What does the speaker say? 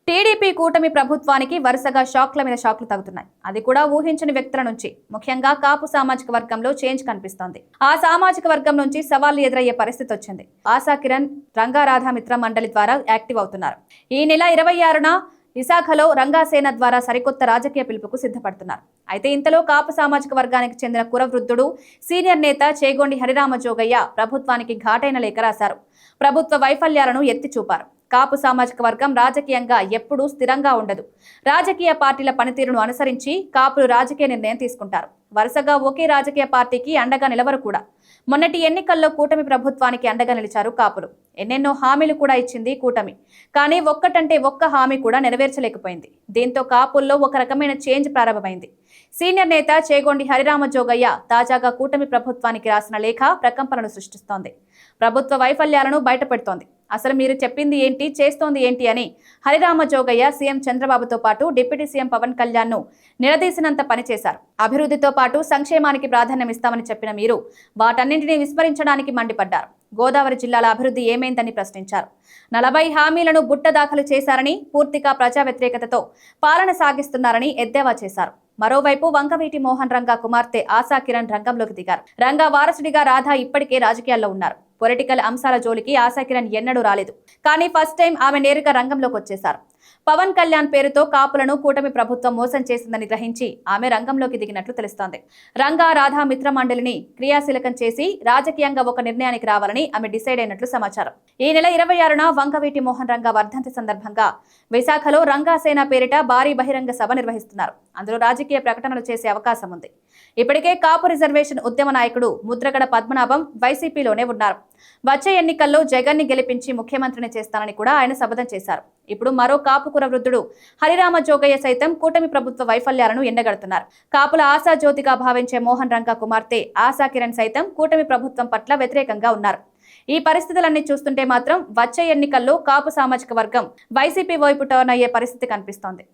TDP కూటమి ప్రభుత్వానికి వరుసగా షాక్ల మీద షాక్లు తగ్గుతున్నాయి. అది కూడా ఊహించని వ్యక్తుల నుంచి. ముఖ్యంగా కాపు సామాజిక వర్గంలో చేంజ్ కనిపిస్తోంది. ఆ సామాజిక వర్గం నుంచి సవాళ్లు ఎదురయ్యే పరిస్థితి వచ్చింది. ఆశా కిరణ్ రంగారాధ మిత్ర మండలి ద్వారా యాక్టివ్ అవుతున్నారు. ఈ నెల 26న విశాఖలో రంగాసేన ద్వారా సరికొత్త రాజకీయ పిలుపుకు సిద్ధపడుతున్నారు. అయితే ఇంతలో కాపు సామాజిక వర్గానికి చెందిన కురవృద్ధుడు సీనియర్ నేత చేగొండి హరిరామ జోగయ్య ప్రభుత్వానికి ఘాటైన లేఖ రాశారు. ప్రభుత్వ వైఫల్యాలను ఎత్తి చూపారు. కాపు సామాజిక వర్గం రాజకీయంగా ఎప్పుడూ స్థిరంగా ఉండదు. రాజకీయ పార్టీల పనితీరును అనుసరించి కాపులు రాజకీయ నిర్ణయం తీసుకుంటారు. వరుసగా ఒకే రాజకీయ పార్టీకి అండగా నిలవరు కూడా. మొన్నటి ఎన్నికల్లో కూటమి ప్రభుత్వానికి అండగా నిలిచారు కాపులు. ఎన్నెన్నో హామీలు కూడా ఇచ్చింది కూటమి. కానీ ఒక్కటంటే ఒక్క హామీ కూడా నెరవేర్చలేకపోయింది. దీంతో కాపుల్లో ఒక రకమైన చేంజ్ ప్రారంభమైంది. సీనియర్ నేత చేగొండి హరిరామ జోగయ్య తాజాగా కూటమి ప్రభుత్వానికి రాసిన లేఖ ప్రకంపనలు సృష్టిస్తోంది. ప్రభుత్వ వైఫల్యాలను బయటపెడుతోంది. అసలు మీరు చెప్పింది ఏంటి, చేస్తోంది ఏంటి అని హరిరామ జోగయ్య సీఎం చంద్రబాబుతో పాటు డిప్యూటీ సీఎం పవన్ కళ్యాణ్ ను నిలదీసినంత పనిచేశారు. అభివృద్ధితో పాటు సంక్షేమానికి ప్రాధాన్యమిస్తామని చెప్పిన మీరు వాటన్నింటినీ విస్మరించడానికి మండిపడ్డారు. గోదావరి జిల్లాల అభివృద్ధి ఏమైందని ప్రశ్నించారు. 40 హామీలను బుట్ట దాఖలు చేశారని, పూర్తిగా ప్రజా వ్యతిరేకతతో పాలన సాగిస్తున్నారని ఎద్దేవా చేశారు. మరోవైపు వంగవీటి మోహన్ రంగా కుమార్తె ఆశా కిరణ్ రంగంలోకి దిగారు. రంగా వారసుడిగా రాధా ఇప్పటికే రాజకీయాల్లో ఉన్నారు. పొలిటికల్ అంశాల జోలికి ఆశా కిరణ్ ఎన్నడూ రాలేదు. కానీ ఫస్ట్ టైం ఆమె నేరుగా రంగంలోకి వచ్చేశారు. పవన్ కళ్యాణ్ పేరుతో కాపులను కూటమి ప్రభుత్వం మోసం చేసిందని గ్రహించి ఆమె రంగంలోకి దిగినట్లు తెలుస్తోంది. రంగా రాధా మిత్ర మండలిని క్రియాశీలకం చేసి రాజకీయంగా ఒక నిర్ణయానికి రావాలని ఆమె డిసైడ్ అయినట్లు సమాచారం. ఈ నెల 26న వంగవీటి మోహన్ రంగా వర్ధంతి సందర్భంగా విశాఖలో రంగాసేన పేరిట భారీ బహిరంగ సభ నిర్వహిస్తున్నారు. అందులో రాజకీయ ప్రకటనలు చేసే అవకాశం ఉంది. ఇప్పటికే కాపు రిజర్వేషన్ ఉద్యమ నాయకుడు ముద్రగడ పద్మనాభం వైసీపీలోనే ఉన్నారు. వచ్చే ఎన్నికల్లో జగన్ ని గెలిపించి ముఖ్యమంత్రిని చేస్తానని కూడా ఆయన శపథం చేశారు. ఇప్పుడు మరో కాపు కురవృద్ధుడు హరిరామ జోగయ్య సైతం కూటమి ప్రభుత్వ వైఫల్యాలను ఎండగడుతున్నారు. కాపుల ఆశాజ్యోతిగా భావించే మోహన్ రంగా కుమార్తె ఆశా కిరణ్ సైతం కూటమి ప్రభుత్వం పట్ల వ్యతిరేకంగా ఉన్నారు. ఈ పరిస్థితులన్నీ చూస్తుంటే మాత్రం వచ్చే ఎన్నికల్లో కాపు సామాజిక వర్గం వైసీపీ వైపు టర్న్ అయ్యే పరిస్థితి కనిపిస్తోంది.